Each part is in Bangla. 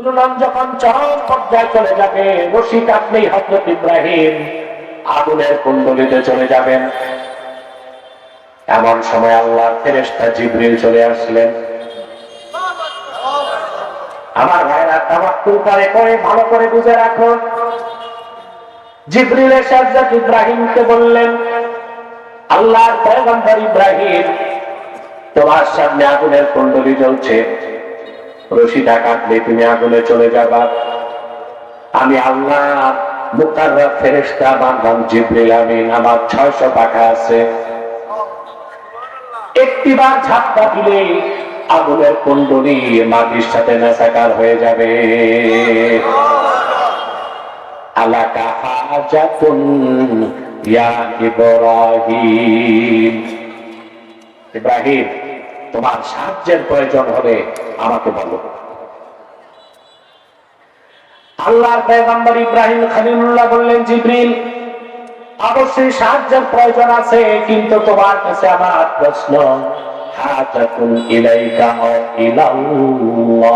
প্রজনন যখন চরম পর্যায়ে চলে যাবে, রশি কাটলেই হযরত ইব্রাহিম আগুনের কুণ্ডলিতে চলে যাবেন। এমন সময় আল্লাহর ফেরেশতা জিবরিল চলে আসলেন। আমার ভাইরা তাওয়াক্কুল করে ভালো করে বুঝে রাখো। জিবরিল এসে হযরত ইব্রাহিমকে বললেন, আল্লাহর পয়গম্বর ইব্রাহিম, তোমার সামনে আগুনের কুণ্ডলী জ্বলছে, রশিটা কাটলে তুমি আগুনে চলে যাবা। আমি আল্লাহ মুকাররব ফেরেশতা বানলাম জিবরিল আমিন, আমার 600 পাখা আছে, একটিবার ঝাপটা দিলে আগুনের কুণ্ডলী মাটির সাথে মেসাকার হয়ে যাবে। আলাকা হাজাতুন ইয়া ইব্রাহিম, ইব্রাহিম তোমার সাহায্যের প্রয়োজন হলে আমাকে বলো। আল্লাহর পয়গম্বর ইব্রাহিম খলিলুল্লাহ বললেন, জিবরিল অবশ্যই সাহায্যের প্রয়োজন আছে, কিন্তু তোমার কাছে আমার প্রশ্ন, হাজাতুন ইলাইকা আও ইলাল্লাহ,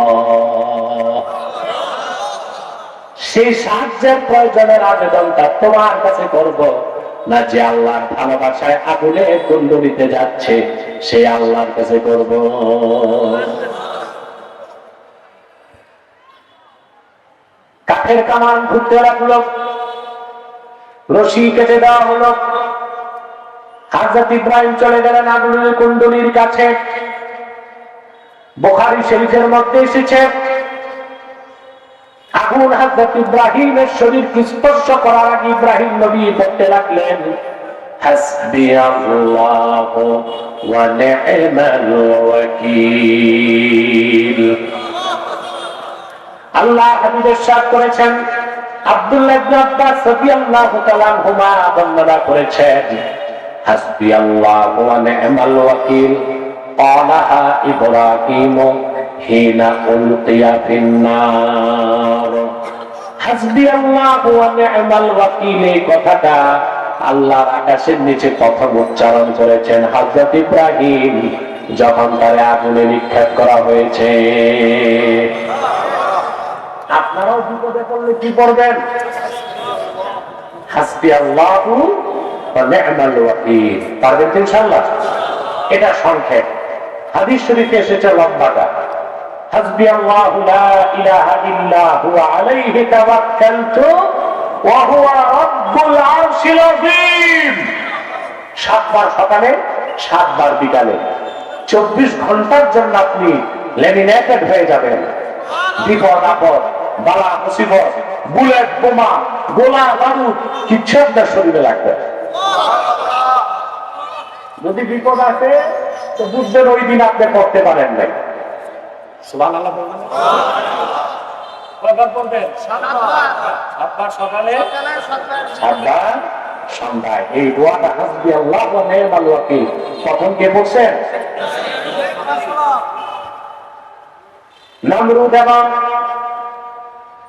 সেই সাহায্যের প্রয়োজনের আবেদনটা তোমার কাছে করব না যে আল্লাহর ভালোবাসায় আগুনে কুণ্ডলিতে যাচ্ছে সেই আল্লাহর কাছে করব? কাঠের কামান ঘুরতে লাগলো, রশি কেটে দেওয়া হলো, হযরত ইব্রাহিম চলে গেলেন আগুনের কুণ্ডলীর কাছে। বুখারী শরীফের মধ্যে এসেছে, আগুন হযরত ইব্রাহিমের শরীরকে স্পর্শ করার আগে ইব্রাহিম নবী বলতে লাগলেন, হাসবিয়াল্লাহু ওয়া নি'মাল ওয়াকিল। আল্লাহ হাবিব ইরশাদ করেছেন, আব্দুল্লাহ ইবনে আব্বাস রাদিয়াল্লাহু তাআলা আনহুমা বর্ণনা করেছেন, হাসবিয়াল্লাহু ওয়া নি'মাল ওয়াকিল ক্বালাহা ইব্রাহিম হিনা উলকিয়া ফিন্নার। হাসবিয়াল্লাহু ওয়া নি'মাল ওয়াকিল, এই কথাটা আল্লাহর আকাশের নিচে প্রথম উচ্চারণ করেছেন হযরত ইব্রাহিম যখন তারে আগুনে নিক্ষেপ করা হয়েছে। আপনারাও বিপদে পড়লে কি করবেন? হাসবিয়াল্লাহু ওয়া নি'মাল ওয়াকিল পারবেন তো ইনশাআল্লাহ? এটা সংক্ষেপ, হাদিস শরীফে এসেছে লম্বাটা, হাসবিয়াল্লাহু লা ইলাহা ইল্লা হুয়া আলাইহি তাওয়াক্কালতু ওয়া হুয়া রাব্বুল আরশিল আযীম। 7 বার সকালে 7 বার বিকালে 24 ঘন্টার জন্য আপনি লেমিনেটেড হয়ে যাবেন। বিপদ আপদ, বালা মুসিবত, বুলেট বোমা, গোলা বারুদ কিচ্ছু আপনার শরীরে লাগবে। যদি বিপদ আসে তো বুঝবেন ওই দিন আপনি করতে পারেন নাই। সুবহানাল্লাহ বলবেন, কয়বার বলবেন? 7 বার সকালে, 7 বার সন্ধ্যায়। এই দোয়াটা হাসবিয়াল্লাহু ওয়া নি'মাল ওয়াকিল কখন কে বলছেন? নমরুদ এবং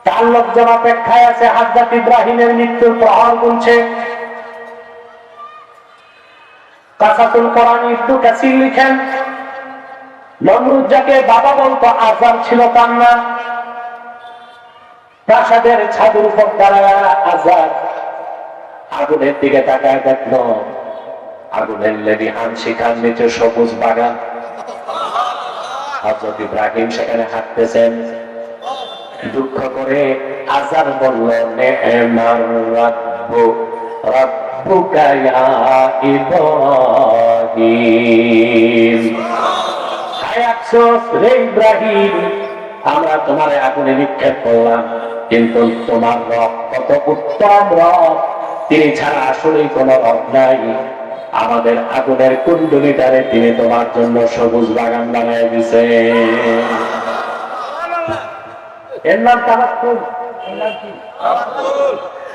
তার লোকজন অপেক্ষায় আছে হযরত ইব্রাহিমের মৃত্যুর প্রহর গুনছে। কাসাতুল কোরআন ইবনে কাসির লিখেন, নমরুদ যাকে বাবা বলতো আযার ছিল তার নাম। প্রাসাদের ছাদের উপর দাঁড়ায় আযার আগুনের দিকে তাকায় দেখলো আগুনের লেলিহান শিখার নিচে সবুজ বাগান। হযরত ইব্রাহিম সেখানে হাঁটতেছেন। দুঃখ করে আযার বলল, নি'মার রাব্বু রাব্বুকা ইয়া ইব্রাহিম। হায় আফসোস রে ইব্রাহিম, আমরা তোমার আগুনে নিক্ষেপ করলাম, কিন্তু তোমার রব কত উত্তম রব, তিনি ছাড়া আসলেই কোনো রব নাই। আমাদের আগুনের কুণ্ডলীটারে তিনি তোমার জন্য সবুজ বাগান বানায় দিছে। এর নাম তাওয়াক্কুল। এর নাম কি? তাওয়াক্কুল।